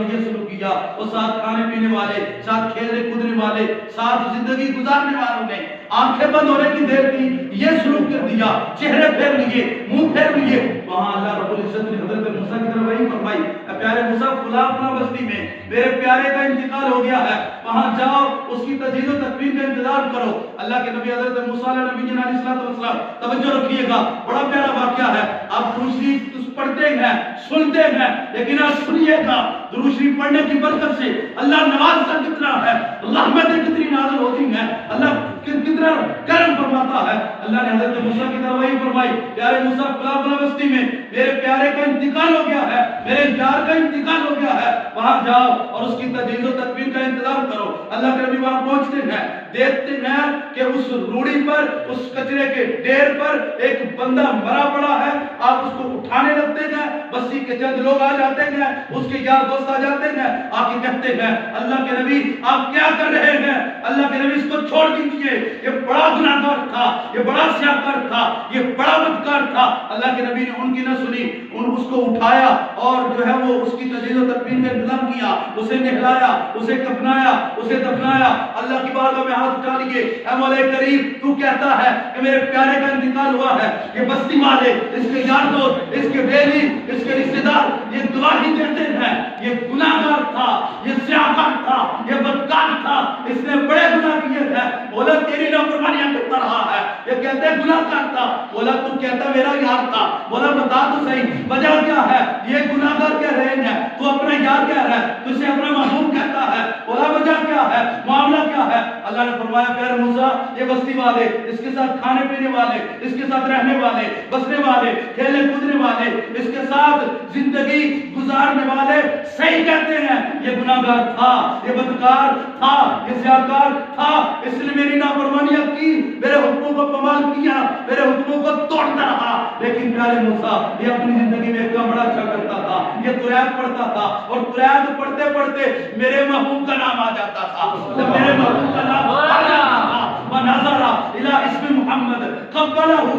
یہ سلوک کیا، وہ ساتھ کھانے پینے والے، ساتھ کھیلنے کودنے والے، ساتھ زندگی گزارنے والوں نے آنکھیں بند ہونے کی دیر تھی، یہ سلوک کر دیا، چہرے پھیر لیے، منہ پھیر لیے. وہاں اللہ رب العزت نے حضرت موسیٰ کی طرف وحی فرمائی، اے پیارے موسیٰ فلاں فلاں بستی میں میرے پیارے کا انتقال ہو گیا ہے، وہاں جاؤ اس کی تجہیز و تکفین کا انتظار کرو. اللہ کے نبی حضرت موسیٰ علیہ نبی جن علیہ السلام توجہ رکھیے گا، بڑا پیارا واقعہ ہے. آپ دوسری پڑھتے ہیں سنتے ہیں لیکن آپ سنیے گا درود شریف پڑھنے کی برکت سے اللہ نوازتا کتنا ہے، رحمتیں کتنی نازل ہوتی ہیں، اللہ کتنا کرم فرماتا ہے. اللہ نے حضرت موسیٰ کی طرف وحی فرمائی، پیارے موسیٰ فلاں فلاں بستی میں میرے پیارے کا انتقال ہو گیا ہے، میرے یار کا انتقال ہو گیا ہے، وہاں جاؤ اور اس کی تجہیز و تکفین کا انتظام کرو. اللہ کے نبی وہاں پہنچتے ہیں، دیکھتے ہیں کہ اس روڑی پر، اس کچرے کے ڈھیر پر ایک بندہ مرا پڑا ہے. آپ اس کو اٹھانے لگتے ہیں، بستی کے چند لوگ آ جاتے ہیں، اس کے یار دوست آ جاتے ہیں، آ کے کہتے ہیں اللہ کے نبی آپ کیا کر رہے ہیں؟ اللہ کے نبی اس کو چھوڑ دیجئے، یہ بڑا گناہگار تھا، یہ بڑا سیاہکار تھا، یہ بڑا بدکار تھا. اللہ کے نبی نے ان کی نہ سنی، اس کو اٹھایا اور جو ہے وہ اس کی تجہیز و تکفین کا انتظام کیا، اسے نہلایا، اسے کفنایا، اسے دفنایا. اللہ کی بارگاہ میں ہاتھ اٹھا لیے، اے مولا کریم تو کہتا ہے کہ میرے پیارے کا انتقال ہوا ہے، یہ بستی والے، اس کے یار دوست، اس کے بیلی، اس کے رشتہ دار یہ گواہی دیتے ہیں یہ گناہگار تھا، یہ سیاہکار تھا، یہ بدکار تھا، اس نے بڑے گناہ کیے ہیں. بولا تیری نافرمانیاں کرتا رہا ہے، یہ کہتے ہیں گناہگار تھا. بولا تو کہتا میرا یار تھا. بولا بتا تو صحیح وجہ کیا ہے؟ یہ گناہگار کہہ رہے ہیں، تو اپنا یار کہہ رہا ہے، تو اسے اپنا محبوب کہتا ہے. بولا وجہ کیا ہے؟ معاملہ کیا ہے؟ اللہ نے فرمایا پیارے موسیٰ یہ بستی والے، اس کے ساتھ کھانے پینے والے، اس کے ساتھ رہنے والے، بسنے والے، کھیلنے کودنے والے، اس کے ساتھ زندگی گزارنے والے صحیح کہتے ہیں یہ گناہگار تھا، یہ بدکار تھا، یہ سیاہکار تھا، اس نے میری نافرمانیاں کی، میرے حکموں کو پامال کیا، میرے حکموں کو توڑتا رہا. لیکن پیارے موسیٰ یہ اپنی زندگی میں ایک بڑا اچھا کرتا تھا، یہ قرآن پڑھتا تھا اور قرآن پڑھتے پڑھتے میرے محبوب کا نام آ جاتا تھا. جب میرے محبوب کا نام آ جاتا تھا وَنَظَرَ إِلَىٰ اسْمِ محمد قَبَّلَهُ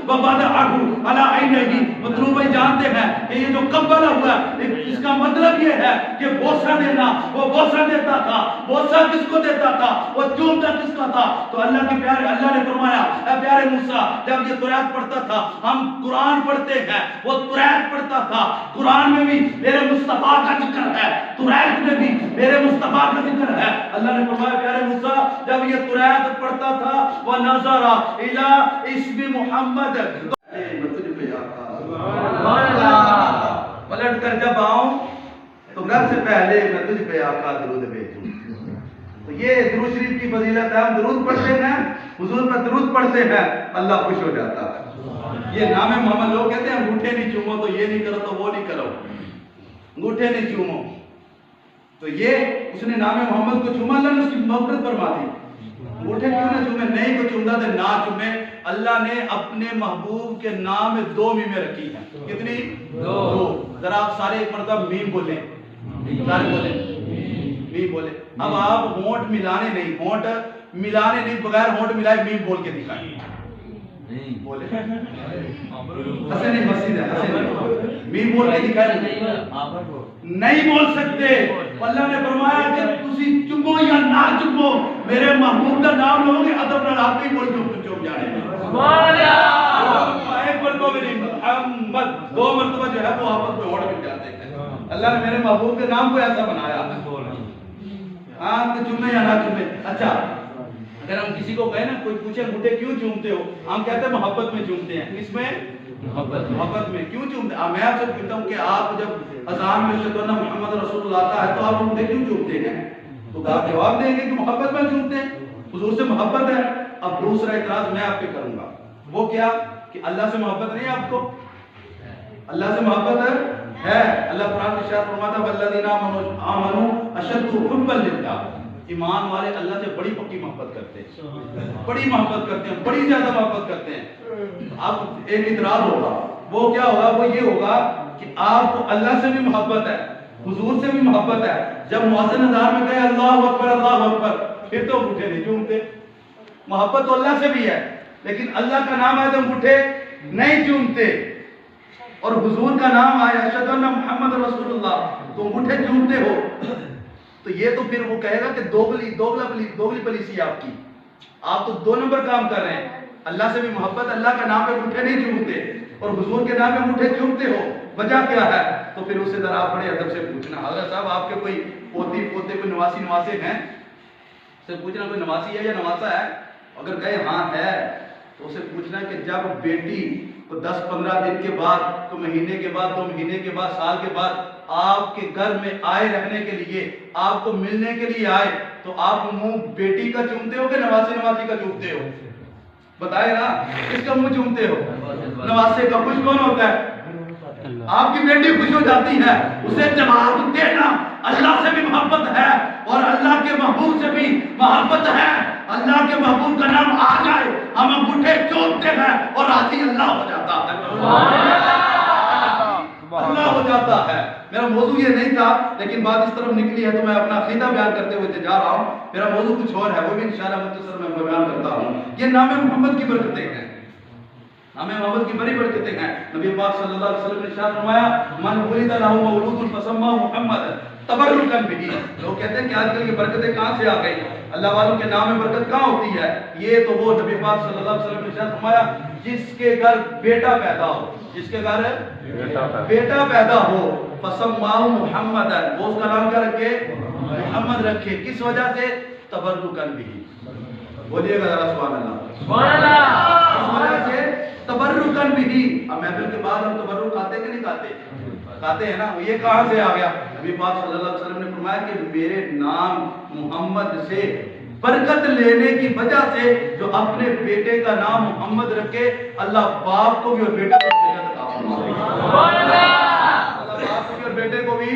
وَبَدَعَهُ عَلَىٰ عَيْنَيْهِ. مطلوب بھائی جانتے ہیں کہ یہ جو قبلہ ہوا ہے اس کا مطلب یہ ہے کہ بوسہ دینا، وہ بوسہ دیتا تھا. بوسہ کس کو دیتا تھا؟ وہ چومتا کس کا تھا؟ تو اللہ کے پیارے اللہ نے فرمایا اے پیارے موسیٰ جب یہ قرآن پڑھتا تھا، ہم قرآن پڑھتے ہیں، وہ قرآن پڑھتا تھا، قرآن میں بھی میرے مصطفیٰ کا ذکر ہے، قرآن میں بھی میرے مصطفیٰ کا ذکر ہے. اللہ نے فرمایا پیارے موسیٰ جب یہ قرآن پڑھتا تھا وَنَظَرَ إِلَىٰ اسْمِ محمد. پلٹ کر جب آؤں تو گھر سے پہلے میں تجھ پہ آقا درود بھیجوں. تو یہ درود شریف کی فضیلت ہے. ہم درود پڑھتے ہیں، حضور پر درود پڑھتے ہیں، اللہ خوش ہو جاتا ہے. یہ نام محمد لوگ کہتے ہیں انگوٹھے نہیں چومو تو یہ نہیں کرو تو وہ نہیں کرو، انگوٹھے نہیں چومو. تو یہ اس نے نام محمد کو چوما، اللہ نے اس کی مغفرت فرما دی. انگوٹھے کیوں نہ چومے؟ نہیں کو چومتا تو نہ چومے. اللہ نے اپنے محبوب کے نام میں 2 میمیں رکھی ہیں. کتنی؟ 2. ذرا آپ سارے ایک مرتبہ میم بولیں، سارے بولیں میم بولیں. اب آپ ہونٹ ملانے نہیں، بغیر ہونٹ ملائے میم بول کے دکھائیں. بولے حسن مسجد ہے، میم بول کے دکھائیں. نہیں بول سکتے. اللہ نے فرمایا کہ تسی چمو یا نہ چمو میرے محبوب کا نام لو گے ادب نہ آپ ہی بول کے چوم جانے. ایک بار کو بھی نہیں، محمد 2 مرتبہ جو ہے وہ آپس میں ہوڑ مل جاتے ہیں. اللہ نے میرے محبوب کے نام کو ایسا بنایا. ہاں تو چومے یا نہ چومے. اچھا اگر ہم کسی کو کہیں نا، کوئی پوچھے انگوٹھے کیوں چومتے ہو، ہم کہتے ہیں محبت میں چومتے ہیں. کس میں؟ محبت میں. کیوں چومتے ہیں؟ میں آپ سے پوچھتا ہوں کہ آپ جب اذان میں اشہدو ان محمد رسول اللہ آتا ہے تو آپ انگوٹھے کیوں چومتے ہیں؟ تو آپ جواب دیں گے کہ محبت میں چومتے ہیں، حضور سے محبت ہے. اب دوسرا اعتراض میں آپ پہ کروں گا، وہ کیا کہ اللہ سے محبت نہیں ہے آپ کو؟ اللہ سے محبت ہے. اللہ قرآن کی ارشاد فرماتا ہے والذین آمنوا اشد حبا للہ. ایمان والے اللہ سے بڑی پکی محبت کرتے ہیں، بڑی محبت کرتے ہیں، بڑی زیادہ محبت کرتے ہیں. اب ایک اعتراض ہوگا، وہ کیا ہوگا؟ وہ یہ ہوگا کہ آپ کو اللہ سے بھی محبت ہے، حضور سے بھی محبت ہے. جب مؤذن اذان میں کہے اللہ اکبر اللہ اکبر پھر تو انگوٹھے نہیں چومتے. محبت تو اللہ سے بھی ہے لیکن اللہ کا نام ہے تو انگوٹھے نہیں چومتے. اور حضور کا نام آیا اشہد ان محمد رسول اللہ، تو انگوٹھے چومتے ہو، تو یہ تو پھر وہ کہے گا کہ دوگلی پالیسی آپ کی، آپ تو 2 نمبر کام کر رہے ہیں۔ اللہ سے بھی محبت، اللہ کا نام پہ انگوٹھے نہیں چومتے اور حضور کے نام پہ انگوٹھے چومتے ہو، وجہ کیا ہے؟ تو پھر اسے ذرا آپ بڑے ادب سے پوچھنا، حضرت صاحب آپ کے کوئی پوتی پوتے کوئی نواسے ہیں، سے پوچھنا کوئی نواسی ہے یا نواسا ہے؟ اگر کہے ہاں ہے تو اسے پوچھنا کہ جب بیٹی کو 10-15 دن کے بعد، تو مہینے کے بعد، 2 مہینے کے بعد، سال کے بعد آپ کے گھر میں آئے رہنے کے لیے، آپ کو ملنے کے لیے آئے، تو آپ منہ بیٹی کا چومتے ہو کہ نواسی کا چومتے ہو؟ بتائے نا، کس کا منہ چومتے ہو؟ نواسے کا۔ خوش کون ہوتا ہے؟ آپ کی بیٹی خوش ہو جاتی ہے۔ اسے جواب دینا اللہ سے بھی محبت ہے اور اللہ کے محبوب سے بھی محبت ہے۔ اللہ کے محبوب کا نام آ جائے ہم انگوٹھے چومتے ہیں اور راضی اللہ ہو جاتا ہے، اللہ ہو جاتا ہے۔ میرا موضوع یہ نہیں تھا لیکن بات اس طرف نکلی ہے تو میں اپنا عقیدہ بیان کرتے ہوئے جا رہا ہوں۔ میرا موضوع کچھ اور ہے، وہ بھی انشاءاللہ مختصر میں بیان کرتا ہوں۔ یہ نام محمد کی برکتیں ہیں، نام محمد کی بڑی برکتیں ہیں۔ نبی پاک صلی اللہ علیہ وسلم نے ارشاد فرمایا من ولد له مولود فسماه محمد تبرکا به۔ لوگ کہتے ہیں کہ آج کل یہ برکتیں کہاں سے آ گئی، اللہ والوں کے نام میں برکت کہاں ہوتی ہے؟ یہ تو وہ نبی پاک صلی اللہ علیہ وسلم نے ارشاد فرمایا جس کے گھر بیٹا پیدا ہو، جس کے گھر بیٹا پیدا ہو فسماه محمد، وہ اس کا نام کیا رکھے؟ محمد رکھے۔ کس وجہ سے؟ تبرکا به۔ بولیے گا ذرا سبحان اللہ، سبحان اللہ۔ اس وجہ سے تبرکا بھی۔ اب محفل کے بعد ہم تبرک کھاتے کہ نہیں کھاتے؟ کھاتے ہیں نا۔ یہ کہاں سے آ گیا؟ نبی پاک صلی اللہ علیہ وسلم نے فرمایا کہ میرے نام محمد سے برکت لینے کی وجہ سے جو اپنے بیٹے کا نام محمد رکھے، اللہ باپ کو بھی اور بیٹے کو بھی جنت عطا فرما دے گا۔ اللہ باپ کو بھی اور بیٹے کو بھی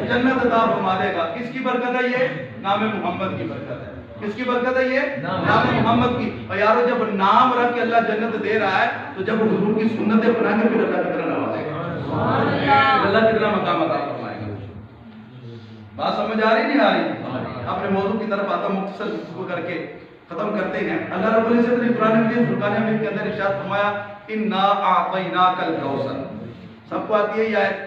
جنت عطا فرما دے گا۔ کس کی برکت ہے یہ؟ نام محمد کی برکت ہے۔ کس کی برکت ہے یہ؟ نام محمد کی۔ اور یارو جب نام رکھ کے اللہ جنت دے رہا ہے تو جب حضور کی سنتیں بنا کے پھر اللہ کتنا نوازے گا، اللہ کتنا مقام عطا فرمائے گا۔ بات سمجھ آ رہی نہیں آ رہی؟ اپنے موضوع کی طرف آتا مختصر گفتگو کر کے ختم کرتے ہیں۔ اللہ رب العزت نے قرآن مجید فرقان حمید کے اندر ارشاد فرمایا انا اعطیناک الکوثر۔ سب کو آتی ہے یہ آیت؟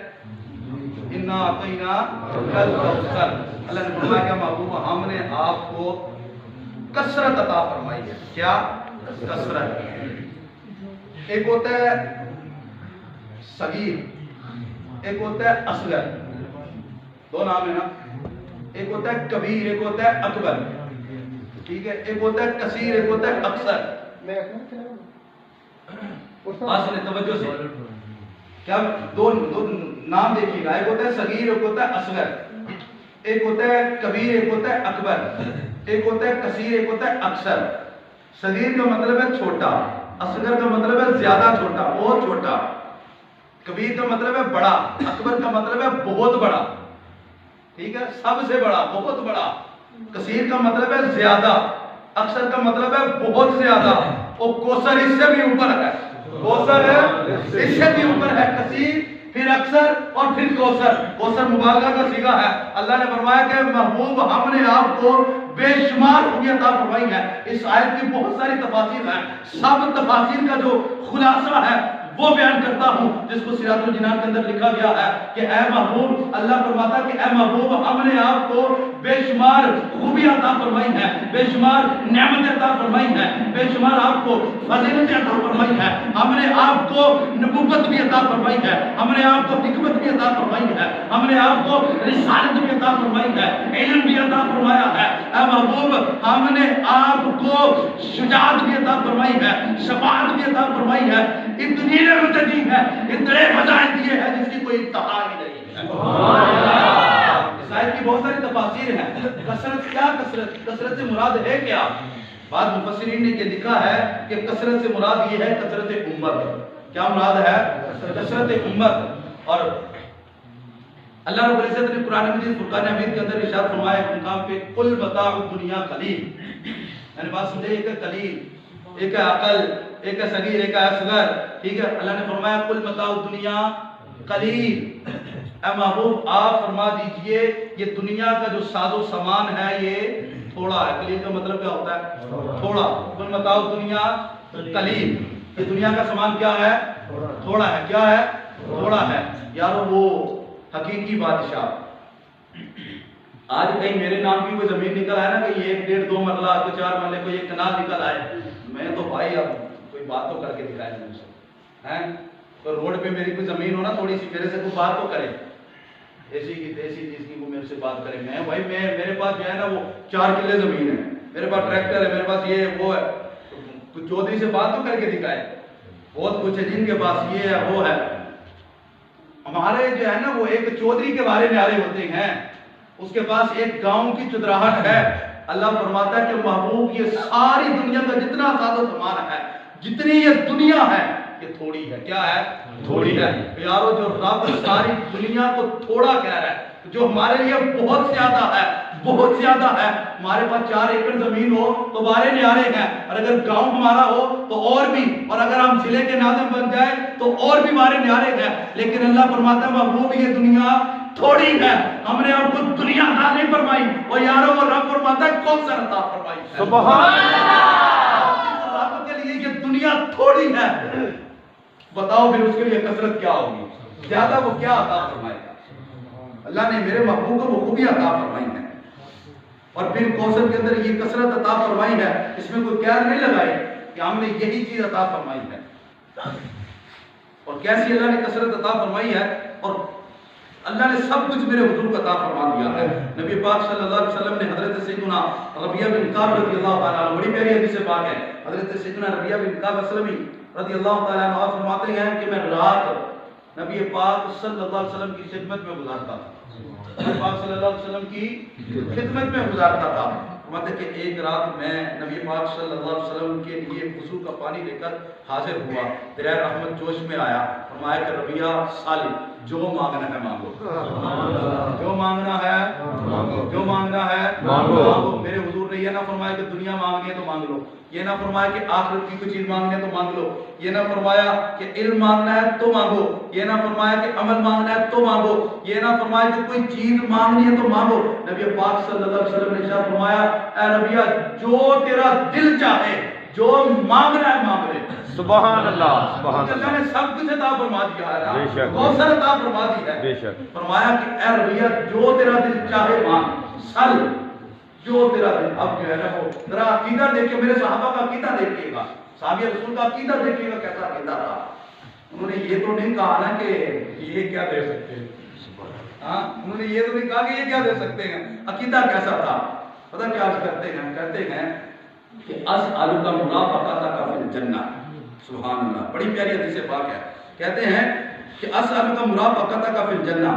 انا اعطیناک الکوثر۔ اللہ نے فرمایا کہ محبوب ہم نے آپ کو کثرت عطا فرمائی ہے۔ کیا؟ کثرت۔ ایک ہوتا ہے صغیر، ایک ہوتا ہے اصغر، 2 نام ہے نا۔ ایک ہوتا ہے کبیر، ایک ہوتا ہے اکبر، ٹھیک ہے۔ ایک ہوتا ہے کثیر، ایک ہوتا ہے اکثر۔ بات سنیں توجہ سے، کیا 2 نام دیکھیے گا، ایک ہوتا ہے صغیر، ایک ہوتا ہے اصغر، ایک ہوتا ہے کبیر، ایک ہوتا ہے اکبر، ایک ہوتا ہے کثیر، ایک ہوتا ہے اکثر۔ صغیر کا مطلب ہے چھوٹا، اصغر کا مطلب ہے زیادہ چھوٹا، بہت چھوٹا، کبیر کا مطلب ہے بڑا، اکبر کا مطلب ہے بہت بڑا، ٹھیک ہے، سب سے بڑا، بہت بڑا۔ کثیر کا مطلب ہے زیادہ، اکثر کا مطلب ہے بہت زیادہ، اور کوثر اس سے بھی اوپر ہے، کوثر اس سے بھی اوپر ہے، کثیر پھر اکثر اور پھر کوثر۔ کوثر مبالغہ کا صیغہ ہے۔ اللہ نے فرمایا کہ محبوب ہم نے آپ کو بے شمار خوبیاں عطا فرمائی ہیں۔ اس آیت کی بہت ساری تفاسیر ہیں، سب تفاسیر کا جو خلاصہ ہے وہ بیان کرتا ہوں، جس کو سیرات الجنان کے اندر لکھا گیا ہے کہ اے محبوب، اللہ فرماتا کہ اے محبوب ہم نے آپ کو بے شمار خوبیاں عطا فرمائی ہیں، بے شمار نعمتیں عطا فرمائی ہیں، بے شمار آپ کو فضیلتیں عطا فرمائی ہیں، ہم نے آپ کو نبوت بھی عطا فرمائی ہے، ہم نے آپ کو حکمت بھی عطا فرمائی ہے، ہم نے آپ کو رسالت بھی عطا فرمائی ہے، علم بھی عطا فرمایا ہے۔ اے محبوب ہم نے آپ کو شجاعت بھی عطا فرمائی ہے، شفاعت بھی عطا فرمائی ہے، اتنی نعمتیں دی ہیں، اتنے فضائل دیے ہیں جس کی کوئی انتہا ہی نہیں ہے۔ اس آیت کی بہت ساری تفاسیر ہیں۔ کثرت کیا؟ کثرت سے مراد ہے کیا؟ بعض مفسرین نے یہ لکھا ہے کہ کثرت سے مراد یہ ہے کثرت امت۔ کیا مراد ہے؟ کثرت امت۔ اور اللہ رب العزت نے قرآن مجید فرقان حمید کے اندر ارشاد فرمایا ایک مقام پہ قل متاع الدنیا قلیل، یعنی بات سمجھے، ایک ہے قلیل، ایک ہے عقل، ایک ہے صغیر، ایک ہے اصغر، ٹھیک ہے۔ اللہ نے فرمایا قل متاع الدنیا قلیل، اے محبوب آپ فرما دیجئے یہ دنیا کا جو ساز و سامان ہے یہ تھوڑا ہے۔ قلیل کا مطلب کیا ہوتا ہے؟ تھوڑا۔ قل متاع الدنیا قلیل، یہ دنیا کا سامان کیا ہے؟ تھوڑا ہے۔ کیا ہے؟ تھوڑا ہے یارو وہ حقیقی بادشاہ. آج کہیں میرے نام کی کوئی زمین نکل آئے نا کہ یہ 1.5 2 مرلہ کوئی 4 مرلے کوئی ایک کنال نکل آئے, میں تو بھائی اب کوئی بات تو کر کے دکھائے مجھ سے ہیں. تو روڈ پہ میری کوئی زمین ہو نا تھوڑی سی, میرے سے کوئی بات تو کرے, ایسی کی تیسی چیز کی وہ میرے سے بات کرے. میں بھائی میرے پاس جو ہے نا وہ 4 کلے زمین ہے, میرے پاس ٹریکٹر ہے, میرے پاس یہ وہ ہے, تو چودھری سے بات تو کر کے دکھائے. بہت کچھ ہے جن کے پاس یہ ہے وہ ہے. ہمارے جو ہے نا وہ ایک چودھری کے بارے میں آرے ہوتے ہیں, اس کے پاس ایک گاؤں کی چودراہٹ ہے. اللہ فرماتا ہے کہ محبوب یہ ساری دنیا کا جتنا ساز و سامان ہے, جتنی یہ دنیا ہے, یہ تھوڑی ہے. کیا ہے؟ تھوڑی ہے. یارو جو رب ساری دنیا کو تھوڑا کہہ رہا ہے, جو ہمارے لیے بہت زیادہ ہے, بہت زیادہ ہے. ہمارے پاس 4 ایکڑ زمین ہو تو بارے نیارے ہیں, اور اگر گاؤں ہمارا ہو تو اور بھی, اور اگر ہم ضلع کے ناظم بن جائیں تو اور بھی بارے نیارے ہیں. لیکن اللہ فرماتا ہے محبوب یہ دنیا تھوڑی ہے, ہم نے آپ کو دنیا عطا نہیں فرمائی. اور یاروں کو رب فرماتا ہے کوثر عطا فرمائی ہے. سبحان اللہ. رب کے لیے یہ دنیا تھوڑی ہے, بتاؤ پھر اس کے لیے کثرت کیا ہوگی, زیادہ وہ کیا عطا فرمائے گا. اللہ نے میرے محبوب کو وہ خوبی عطا فرمائی ہے, اور پھر کوثر کے اندر یہ کثرت عطا فرمائی ہے. اس میں کوئی قید نہیں لگائی کہ ہم نے یہی چیز عطا فرمائی ہے. اور کیسی اللہ نے کثرت عطا فرمائی ہے, اور اللہ نے سب کچھ میرے حضور کو عطا فرما دیا ہے. نبی پاک صلی اللہ علیہ وسلم نے حضرت سیدنا ربیعہ بن کعب رضی اللہ تعالیٰ عنہ, بڑی پیاری حدیث پاک ہے, حضرت سیدنا ربیعہ بن کعب اسلمی رضی اللہ تعالیٰ عنہ فرماتے ہیں کہ میں رات نبی پاک صلی اللہ علیہ وسلم کی خدمت میں گزارتا تھا. نبی پاک صلی اللہ علیہ وسلم کی خدمت میں گزارتا تھا. فرماتے کہ ایک رات میں نبی پاک صلی اللہ علیہ وسلم کے لیے وضو کا پانی لے کر حاضر ہوا, دریا رحمت جوش میں آیا. فرمایا کہ ربیعہ صالح جو مانگنا ہے مانگو, جو مانگنا ہے مانگو, جو مانگنا ہے مانگو. میرے حضور نے یہ نہ فرمایا کہ دنیا مانگنی ہے تو مانگ لو, یہ نہ فرمایا کہ آخرت کی کوئی چیز مانگنی ہے تو مانگ لو, یہ نہ فرمایا کہ علم مانگنا ہے تو مانگو, یہ نہ فرمایا کہ عمل مانگنا ہے تو مانگو, یہ نہ فرمایا کہ کوئی چیز مانگنی ہے تو مانگو. نبی پاک صلی اللہ علیہ وسلم نے ارشاد فرمایا اے ربیعہ جو تیرا دل چاہے, جو مانگنا ہے مانگ لے. سبحان اللہ. سبحان اللہ. اللہ نے سب کچھ عطا فرما دیا ہے, کوثر عطا فرما دی ہے. فرمایا کہ اے ربیعہ جو تیرا دل چاہے مانگ, سل جو تیرا دل. اب جو ہے نا وہ ذرا عقیدہ دیکھیں, میرے صحابہ کا عقیدہ دیکھیے گا, صحابہ رسول کا عقیدہ دیکھیے گا کیسا عقیدہ تھا. انہوں نے یہ تو نہیں کہا نا کہ یہ کیا دے سکتے ہیں, ہاں انہوں نے یہ تو نہیں کہا کہ یہ کیا دے سکتے ہیں. عقیدہ کیسا تھا پتہ کیا کرتے ہیں, کہتے ہیں کہ اسألک مرافقتک فی الجنہ. سبحان اللہ, بڑی پیاری حدیث پاک ہے. کہتے ہیں کہ اسألک مرافقتک فی الجنہ.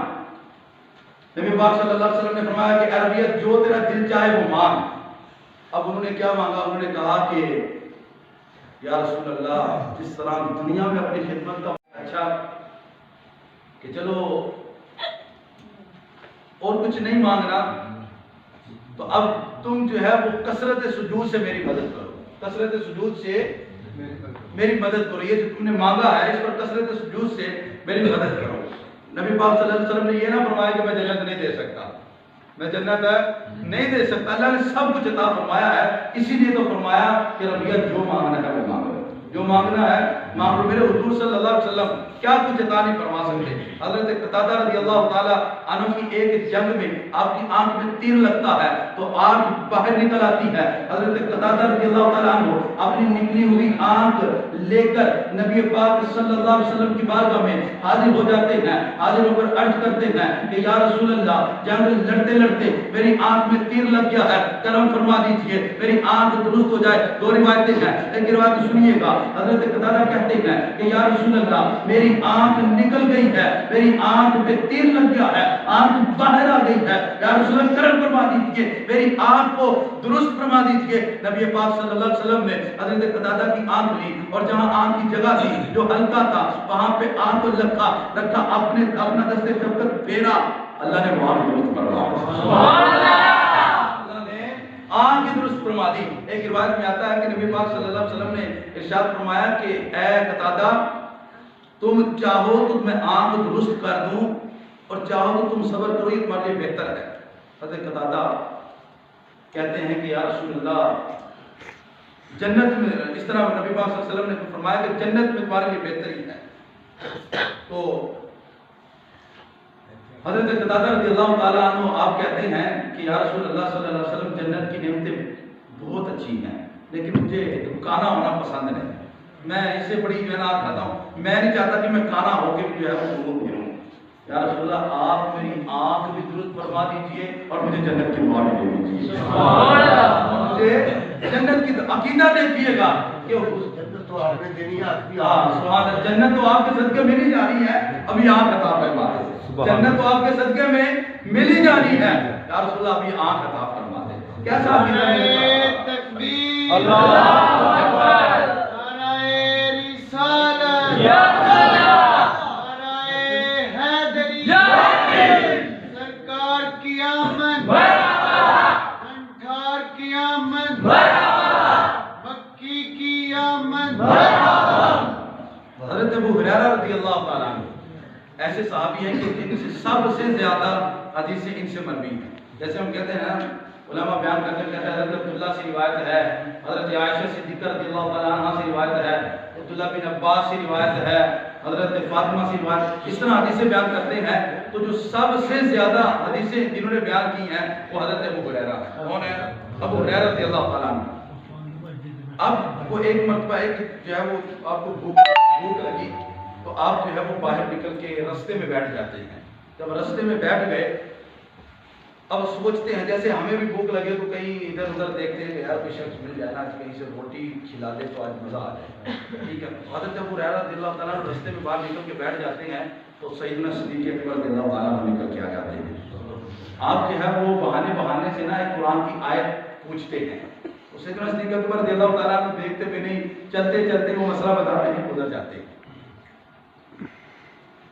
نبی پاک صلی اللہ علیہ وسلم نے فرمایا کہ اے ربیعہ جو تیرا دل چاہے وہ مانگ. اب انہوں نے کیا مانگا, انہوں نے کہا کہ یا رسول اللہ جس طرح دنیا میں اپنی خدمت کا اچھا کہ چلو اور کچھ نہیں مانگنا, تو اب تم جو ہے وہ کثرت سجود سے میری مدد کرو, کثرت سجود سے میری مدد کرو. یہ جو تم نے مانگا ہے اس پر کثرت سجود سے میری مدد کرو. نبی پاک صلی اللہ علیہ وسلم نے یہ نہ فرمایا کہ میں جنت نہیں دے سکتا, میں جنت نہیں دے سکتا. اللہ نے سب کچھ عطا فرمایا ہے, اسی لیے تو فرمایا کہ ربیعہ جو مانگنا ہے وہ مانگو, جو مانگنا ہے مانگو. میرے حضور صلی اللہ علیہ وسلم کیا کچھ عطا نہیں فرما سکتے. حضرت قتادہ رضی اللہ تعالی عنہ کی ایک جنگ میں آپ کی آنکھ میں تیر لگتا ہے تو آنکھ باہر نکل آتی ہے. حضرت قتادہ رضی اللہ تعالی عنہ اپنی نکلی ہوئی آنکھ لے کر نبی پاک صلی اللہ علیہ وسلم کی بارگاہ میں حاضر ہو جاتے ہیں. حاضر ہو کر عرض کرتے ہیں کہ یا رسول اللہ جنگ لڑتے لڑتے میری آنکھ میں تیر لگ گیا ہے, کرم فرما دیجئے میری آنکھ درست ہو جائے. 2 روایتیں ہیں, ایک روایت سنیے گا. حضرت قتادہ کہتے ہیں کہ یا رسول اللہ میری آنکھ نکل گئی ہے, میری آنکھ پہ تیر لگ گیا ہے, آنکھ باہر آ گئی ہے, یا رسول اللہ کرم فرما دیجئے میری آنکھ کو درست فرما دیجئے. نبی پاک صلی اللہ علیہ وسلم نے حضرت قتادہ کی آنکھ لی اور جہاں آنکھ کی جگہ تھی جو ہلکا تھا وہاں پہ آنکھ کو رکھا اپنا دست شفقت پھیرا, اللہ نے وہاں درست فرمایا, اللہ نے آنکھ درست فرما دی. ایک روایت میں آتا ہے کہ نبی پاک صلی اللہ علیہ وسلم نے ارشاد فرمایا کہ اے قتادہ تم چاہو تو میں آنکھ درست کر دوں اور چاہو تو تم صبر کرو, یہ تمہارے لیے بہتر ہے. حضرت قتادہ کہتے ہیں کہ یا رسول اللہ جنت میں, اس طرح نبی پاک صلی اللہ علیہ وسلم نے فرمایا کہ جنت میں تمہارے لیے بہتری ہے. تو حضرت قتادہ رضی اللہ تعالیٰ عنہ آپ کہتے ہیں کہ یا رسول اللہ صلی اللہ علیہ وسلم جنت کی نعمتیں بہت اچھی ہیں لیکن مجھے کانا ہونا پسند نہیں، میں اس سے بڑی جو ہے نا کھاتا ہوں، میں نہیں چاہتا کہ میں کانا ہو کے بھی جو ہے وہ دور پھروں۔ یا رسول اللہ آپ میری آنکھ بھی درست فرما دیجئے اور مجھے جنت کی دعا بھی دے دیجئے، مجھے جنت کی عقیدہ دیکھیے گا کہ جنت تو آپ نے دینی ہے، سبحان اللہ، جنت تو آپ کے صدقے میں نہیں جانی ہے، ابھی آنکھ عطا فرما دے، جنت تو آپ کے صدقے میں ملی جانی ہے، یا رسول اللہ ابھی آنکھ عطا فرما دے۔ کیسا عقیدہ ہے؟ تکبیر، اللہ اکبر، نعرہ رسالت، یا سرکار کی آمد، انٹھار کی آمد، مکی کی آمد۔ حضرت ابو ہریرہ رضی اللہ تعالیٰ عنہ ایسے صحابی ہیں کہ ان سے سب سے زیادہ حدیثیں ان سے مروی ہیں۔ جیسے ہم کہتے ہیں نا، علماء بیان کرتے کہتے ہیں حضرت عبداللہ سے روایت ہے، حضرت عائشہ صدیقہ رضی اللہ تعالیٰ عنہ سے روایت ہے، عبداللہ بن عباس سے روایت ہے، حضرت فاطمہ سے روایت، اس طرح حدیثیں بیان کرتے ہیں۔ تو جو سب سے زیادہ حدیثیں جنہوں نے بیان کی ہیں وہ حضرت ابو ہریرہ ہیں۔ کون ہے؟ ابو ہریرہ رضی اللہ تعالیٰ عنہ۔ اب وہ ایک مرتبہ ایک جو ہے وہ آپ کو بھوک لگی تو آپ جو ہے وہ باہر نکل کے رستے میں بیٹھ جاتے ہیں۔ جب رستے میں بیٹھ گئے اب سوچتے ہیں جیسے ہمیں بھی بھوک لگے تو کہیں ادھر ادھر دیکھتے ہیں کہ یار کوئی شخص مل جائے نا، کہیں سے روٹی کھلا دے تو آج مزہ آ جائے، ٹھیک ہے۔ حضرت ابو ہریرہ رضی اللہ تعالیٰ رستے میں باہر نکل کے بیٹھ جاتے ہیں تو سیدنا صدیق اکبر رضی اللہ تعالیٰ نکل کے آ جاتے ہیں۔ آپ جو ہے وہ بہانے سے نا ایک قرآن کی آیت پوچھتے ہیں، سیدنا صدیق اکبر رضی اللہ تعالیٰ دیکھتے بھی نہیں، چلتے چلتے وہ مسئلہ بتاتے ہیں، گزر جاتے ہیں۔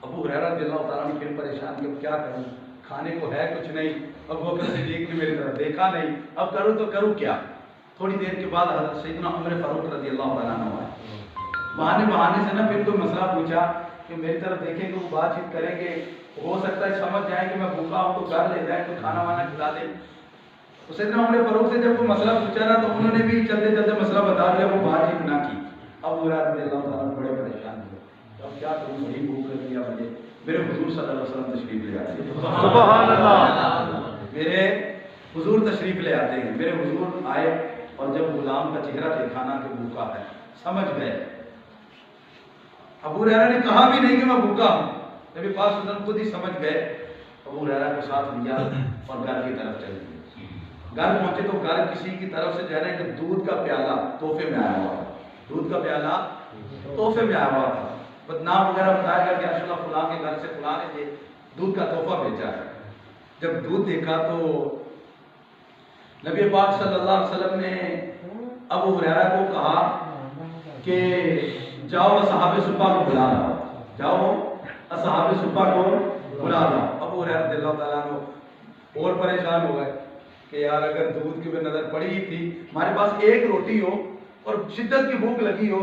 ابو ہریرہ رضی اللہ تعالیٰ نے پھر پریشان کہ اب کیا کروں، کھانے کو ہے کچھ نہیں، ابو بکر صدیق نے میری طرف دیکھا نہیں، اب کروں تو کروں کیا۔ تھوڑی دیر کے بعد حضرت سیدنا عمر فاروق رضی اللہ تعالیٰ عنہ آئے، بہانے سے نا پھر کوئی مسئلہ پوچھا کہ میری طرف دیکھیں گے، وہ بات چیت کریں گے، ہو سکتا ہے سمجھ جائیں کہ میں بھوکا ہوں تو گھر لے جائیں، کوئی کھانا وانا کھلا دیں۔ تو سیدنا عمر فاروق سے جب کوئی مسئلہ پوچھا نا تو انہوں نے بھی چلتے چلتے مسئلہ بتا دیا، وہ بات چیت نہ کی۔ اب وہ رضی اللہ تعالیٰ بڑے پریشان ہوئے، اب کیا کروں، بڑی بھوک لگی ہے مجھے، میرے حضور صلی اللہ علیہ وسلم تشریف لے آتے ہیں، سبحان اللہ، میرے حضور تشریف لے آتے ہیں۔ میرے حضور آئے اور جب غلام کا چہرہ دیکھا نا کہ بھوکا ہے، سمجھ گئے۔ ابو ہریرہ نے کہا بھی نہیں کہ میں بھوکا ہوں، نبی پاک صلی اللہ علیہ وسلم خود ہی سمجھ گئے۔ ابو ہریرہ کو ساتھ لیا اور گھر کی طرف چلے گئے۔ گھر پہنچے تو گھر کسی کی طرف سے جو ہے نا کہ دودھ کا پیالہ تحفے میں آیا ہوا تھا، دودھ کا پیالہ تحفے میں آیا ہوا تھا، بدنام وغیرہ بتایا گیا کہ رسول اللہ فلاں کے گھر سے فلاں نے یہ دودھ کا تحفہ بھیجا ہے۔ جب دودھ دیکھا تو نبی پاک صلی اللہ علیہ وسلم نے ابو ہریرہ کو کہا کہ جاؤ اصحاب صفہ کو بلا لاؤ، جاؤ اصحاب صفہ کو بلا لاؤ۔ ابو ہریرہ رضی اللہ تعالیٰ عنہ اور پریشان ہو گئے کہ یار اگر دودھ کی بھی نظر پڑی ہی تھی، ہمارے پاس ایک روٹی ہو اور شدت کی بھوک لگی ہو